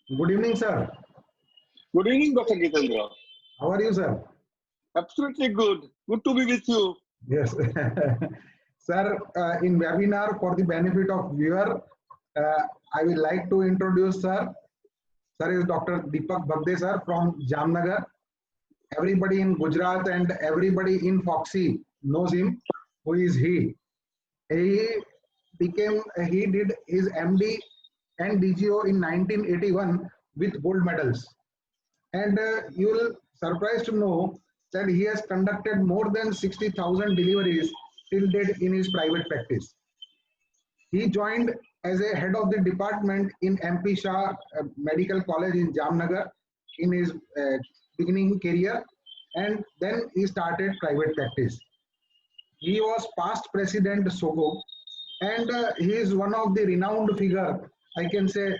Good evening, sir. Good evening, Dr. Gitendra. How are you, sir? Absolutely good. Good to be with you. Yes. Sir, in webinar for the benefit of viewer, uh, I will like to introduce sir. Sir is Dr. Deepak Bhagde, sir, from Jamnagar. Everybody in Gujarat and everybody in Foxy knows him. Who is he? He he did his MD and DGO in 1981 with gold medals. And you will surprised to know that he has conducted more than 60,000 deliveries till date in his private practice. He joined as a head of the department in MP Shah Medical College in Jamnagar in his beginning career, and then he started private practice. He was past president Sogo, and he is one of the renowned figure. I can say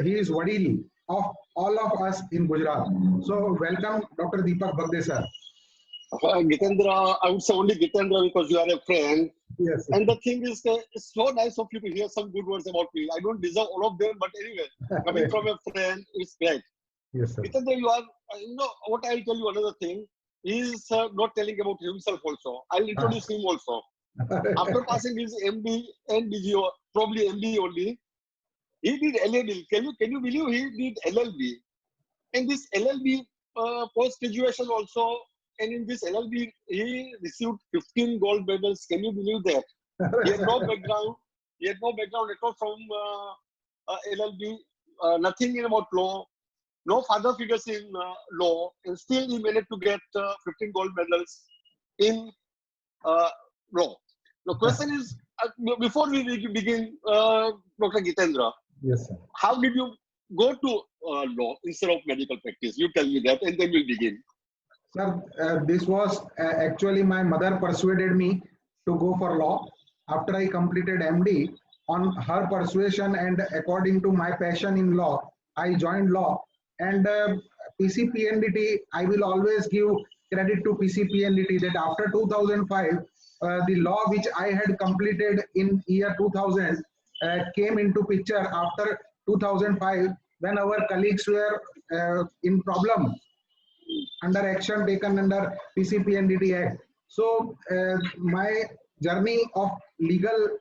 he is Vadil of all of us in Gujarat. So welcome, Dr. Deepak Bhagde sir. Gitendra, I would say only Gitendra because you are a friend. Yes. And the thing is, it's so nice of you to hear some good words about me. I don't deserve all of them, but anyway, coming from a friend, it's great. Yes, sir. Gitendra, you are, what I'll tell you another thing. He's not telling about himself also. I'll introduce him also. After passing his MD and DGO, probably MD only, he did LLB. Can you believe he did LLB? And this LLB post graduation also, and in this LLB he received 15 gold medals. Can you believe that? He had no background. He had no background at all from LLB. Nothing in about law. No father figures in law, and still he managed to get 15 gold medals in law. The question is, before we begin, Dr. Gitendra, Yes, sir. how did you go to law instead of medical practice? You tell me that, and then we'll begin. Sir, this was actually my mother persuaded me to go for law. After I completed MD, on her persuasion and according to my passion in law, I joined law. And PCPNDT, I will always give credit to PCPNDT that after 2005, the law which I had completed in year 2000 came into picture after 2005 when our colleagues were in problem under action taken under PCPNDT Act. So my journey of legal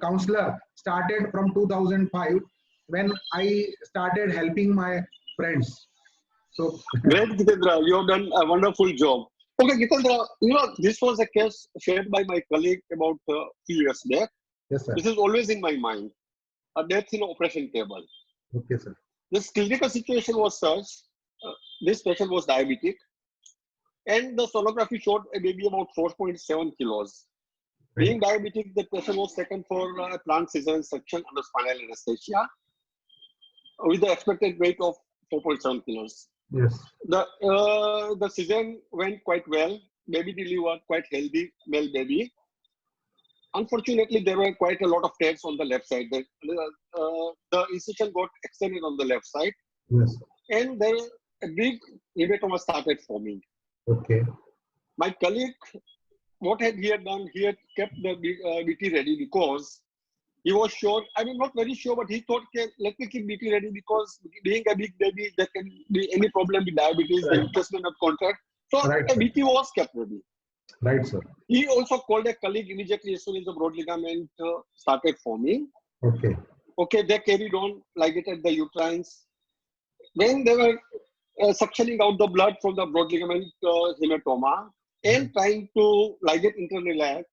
counselor started from 2005 when I started helping my friends. So Great, Gitendra, you have done a wonderful job. Okay, Gitendra, this was a case shared by my colleague about a few years back. yes, sir. This is always in my mind. A death in operation table. Okay, sir. This clinical situation was such, this patient was diabetic, and the sonography showed a baby about 4.7 kilos. Being diabetic, the patient was taken for a planned cesarean section under spinal anesthesia with the expected weight of 4.7 kilos. Yes. The cesarean went quite well. Baby delivered quite healthy, male baby. Unfortunately, there were quite a lot of tears on the left side. The incision got extended on the left side. Yes. And there a big hematoma started forming. Okay. My colleague, what had he had done, he had kept the BT ready because he was sure, I mean, not very sure, but he thought, okay, let me keep BT ready because being a big baby, there can be any problem with diabetes, the uterus may not contract. So Right, a BT was kept ready. Right, sir. He also called a colleague immediately as soon as the broad ligament started forming. Okay. Okay, they carried on, ligated the uterines. When they were suctioning out the blood from the broad ligament hematoma and trying to ligate internally,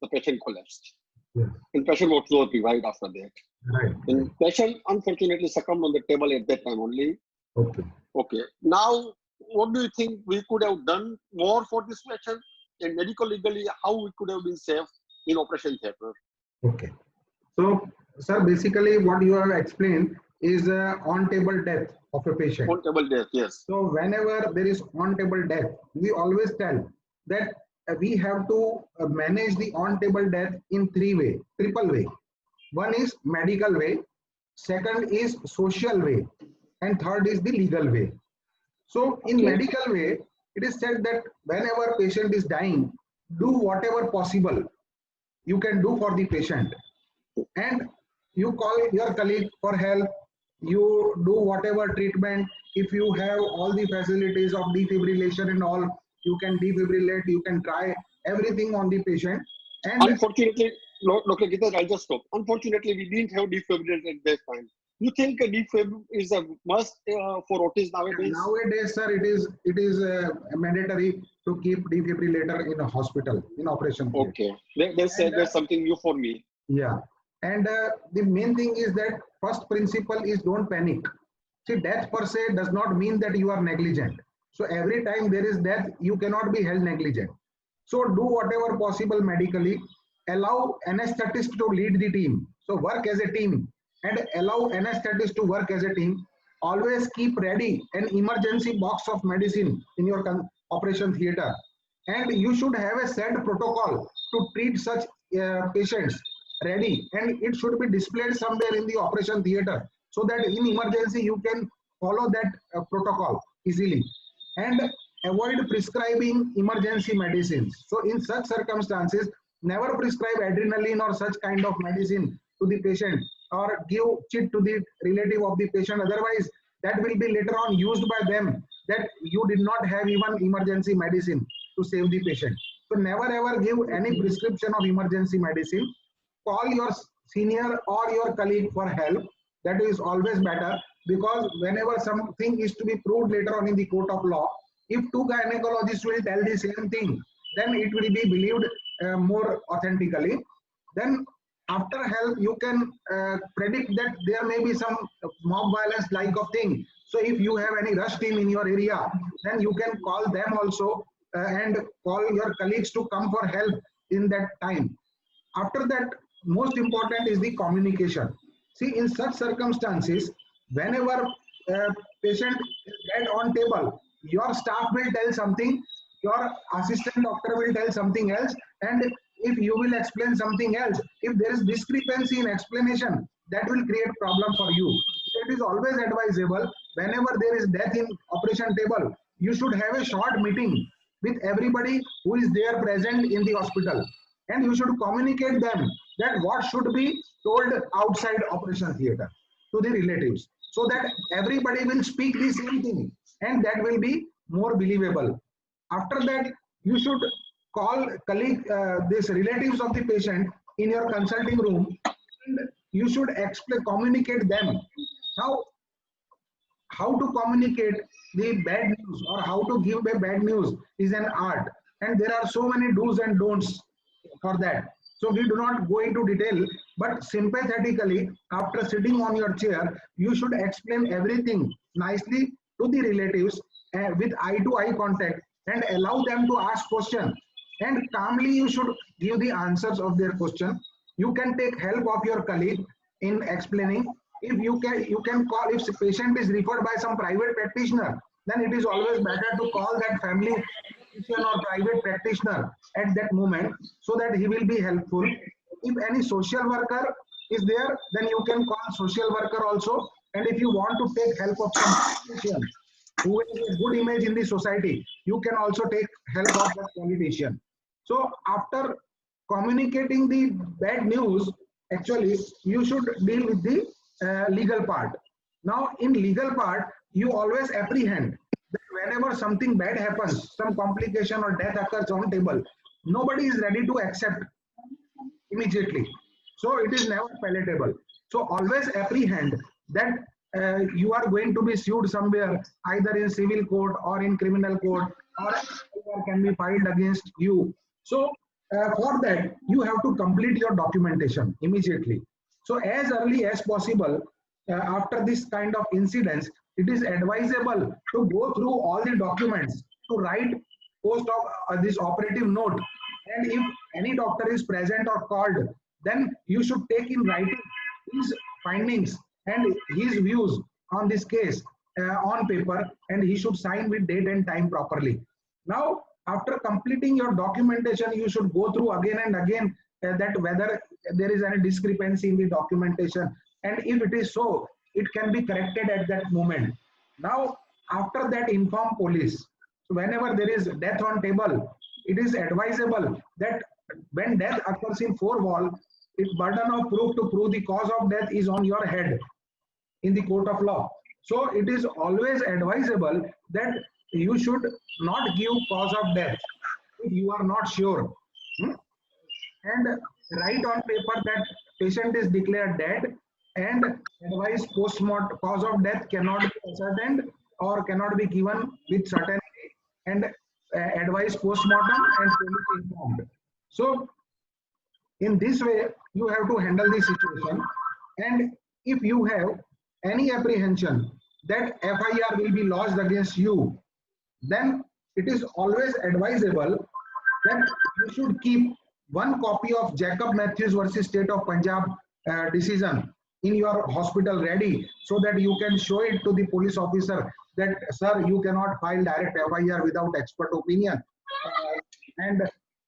the patient collapsed. Yes. And patient was not revived after that. Right. And patient unfortunately succumbed on the table at that time only. Okay. Okay. Now, what do you think we could have done more for this patient? And medical legally, how we could have been safe in operation theatre? Okay. So, sir, basically what you have explained is on-table death of a patient. On-table death, yes. So whenever there is on-table death, we always tell that we have to manage the on-table death in triple way. One is medical way, second is social way, and third is the legal way. So in medical way, it is said that whenever patient is dying, do whatever possible you can do for the patient. And you call your colleague for help, you do whatever treatment. If you have all the facilities of defibrillation and all, you can defibrillate, you can try everything on the patient. And Unfortunately, no, Dr. Gitan, I'll just stop. Unfortunately, we didn't have defibrillator at that time. You think a defib is a must for autism nowadays? nowadays, sir, it is mandatory to keep defibrillator in a hospital, in operation theatre. Okay, And there's something new for me. yeah, and the main thing is that first principle is don't panic. See, death per se does not mean that you are negligent. So every time there is death, you cannot be held negligent. So do whatever possible medically. Allow anesthetist to lead the team. So work as a team and allow anesthetist to work as a team. Always keep ready an emergency box of medicine in your operation theater. And you should have a set protocol to treat such patients ready, and it should be displayed somewhere in the operation theater so that in emergency you can follow that protocol easily. And avoid prescribing emergency medicines. So in such circumstances, never prescribe adrenaline or such kind of medicine to the patient, or give chit to the relative of the patient. Otherwise, that will be later on used by them that you did not have even emergency medicine to save the patient. So never ever give any prescription of emergency medicine. Call your senior or your colleague for help. That is always better, because whenever something is to be proved later on in the court of law, if two gynecologists will tell the same thing, then it will be believed more authentically. Then after help, you can predict that there may be some mob violence like of thing. So if you have any rush team in your area, then you can call them also and call your colleagues to come for help in that time. After that, most important is the communication. See, in such circumstances, whenever a patient is dead on table, your staff will tell something, your assistant doctor will tell something else, and if you will explain something else, if there is discrepancy in explanation, that will create problem for you. So it is always advisable, whenever there is death in operation table, you should have a short meeting with everybody who is there present in the hospital, and you should communicate them that what should be told outside operation theater to the relatives, so that everybody will speak the same thing, and that will be more believable. After that, you should call colleague, these relatives of the patient in your consulting room, and you should explain, communicate them. Now, how to communicate the bad news or how to give a bad news is an art, and there are so many do's and don'ts for that. So we do not go into detail, but sympathetically, after sitting on your chair, you should explain everything nicely to the relatives with eye to eye contact, and allow them to ask questions, and calmly you should give the answers of their question. You can take help of your colleague in explaining. If you can call, if the patient is referred by some private practitioner, then it is always better to call that family physician or private practitioner at that moment, so that he will be helpful. If any social worker is there, then you can call social worker also. And if you want to take help of some politician who has a good image in the society, you can also take help of that politician. So after communicating the bad news, actually you should deal with the legal part. Now in legal part, you always apprehend that whenever something bad happens, some complication or death occurs on table, nobody is ready to accept immediately. So it is never palatable. So always apprehend that you are going to be sued somewhere, either in civil court or in criminal court, or can be filed against you. So for that, you have to complete your documentation immediately. So as early as possible, after this kind of incidents, it is advisable to go through all the documents, to write post of this operative note, and if any doctor is present or called, then you should take in writing his findings and his views on this case on paper, and he should sign with date and time properly. Now, after completing your documentation, you should go through again and again that whether there is any discrepancy in the documentation, and if it is so, it can be corrected at that moment. Now, after that, inform police. So whenever there is death on table, it is advisable that when death occurs in four wall, its burden of proof to prove the cause of death is on your head. in the court of law. So it is always advisable that you should not give cause of death if you are not sure. And write on paper that patient is declared dead and advise post-mortem cause of death cannot be ascertained or cannot be given with certainty, and advise post-mortem and police informed. So in this way you have to handle the situation. And if you have any apprehension that FIR will be lodged against you, then it is always advisable that you should keep one copy of Jacob Matthews versus State of Punjab decision in your hospital ready, so that you can show it to the police officer that, sir, you cannot file direct FIR without expert opinion, and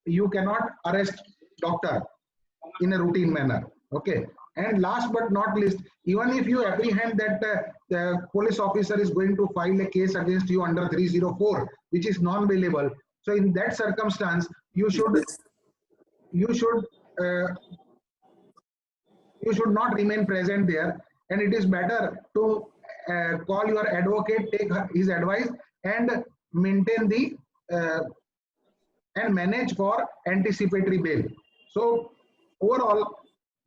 you cannot arrest doctor in a routine manner. Okay. And last but not least, even if you apprehend that the police officer is going to file a case against you under 304, which is non-bailable, so in that circumstance, you should not remain present there, and it is better to call your advocate, take his advice, and maintain the and manage for anticipatory bail. So overall,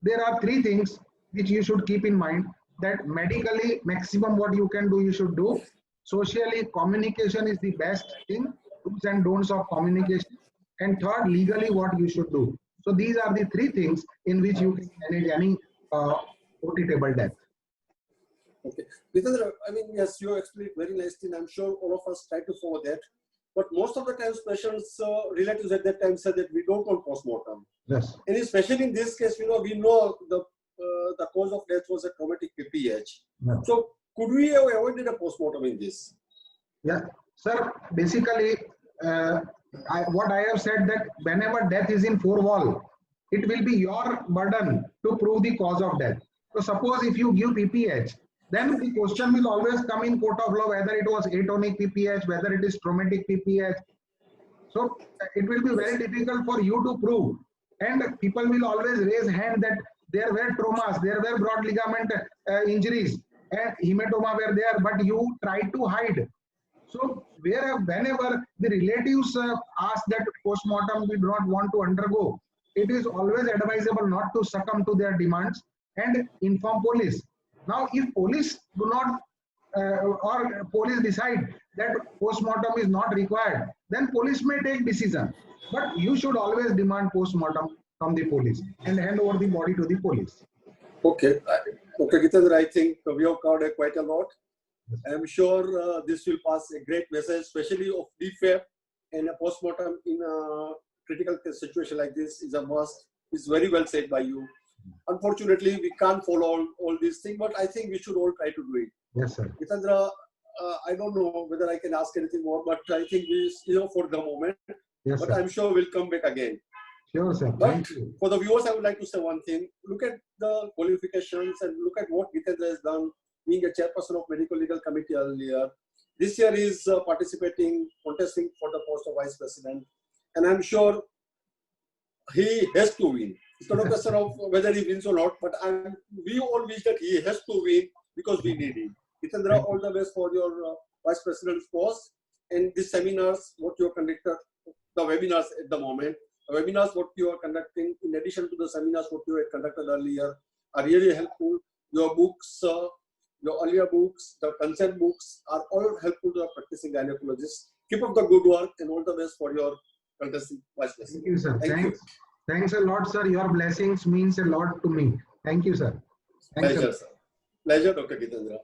there are three things which you should keep in mind: that medically, maximum what you can do, you should do. Socially, communication is the best thing, do's and don'ts of communication. And third, legally, what you should do. So these are the three things in which you can manage any OT table death. Okay. Jitendra, I mean, yes, you explained very nicely, and I'm sure all of us try to follow that. But most of the times, patients, relatives at that time said that we don't want postmortem. Yes. And especially in this case, we know the cause of death was a traumatic PPH. Yeah. So could we have avoided a postmortem in this? Yeah, sir. Basically, what I have said, that whenever death is in four wall, it will be your burden to prove the cause of death. So suppose if you give PPH, then the question will always come in court of law whether it was atonic PPH, whether it is traumatic PPH. So it will be very difficult for you to prove, and people will always raise hand that there were traumas, there were broad ligament injuries, and hematoma were there, but you tried to hide. So whenever the relatives ask that postmortem we do not want to undergo, it is always advisable not to succumb to their demands and inform police. Now, if police do not or police decide that postmortem is not required, then police may take decision. But you should always demand postmortem from the police and hand over the body to the police. Okay. Okay, Jitendra, I think we have covered quite a lot. I'm sure this will pass a great message, especially of DFAP, and a postmortem in a critical situation like this is a must. It's very well said by you. Unfortunately, we can't follow all these things, but I think we should all try to do it. Yes, sir. Jitendra, I don't know whether I can ask anything more, but I think we, for the moment. Yes, but sir. I'm sure we'll come back again. Sure, sir. But Thank you. for the viewers, I would like to say one thing. Look at the qualifications and look at what Jitendra has done, being a chairperson of Medical Legal Committee earlier. This year he is contesting for the post of Vice President. And I'm sure he has to win. It's not a question of whether he wins or not, but we all wish that he has to win because we need him. Jitendra, all the best for your Vice President's post and these seminars, what you have conducted, the webinars at the moment. The webinars, what you are conducting, in addition to the seminars, what you had conducted earlier, are really helpful. Your books, your earlier books, the consent books are all helpful to a practicing gynecologists. Keep up the good work and all the best for your contesting Vice President. Thank you, sir. Thank you. Thanks a lot, sir. Your blessings means a lot to me. Thank you, sir. Thanks Pleasure, sir. Pleasure, Dr. Jitendra.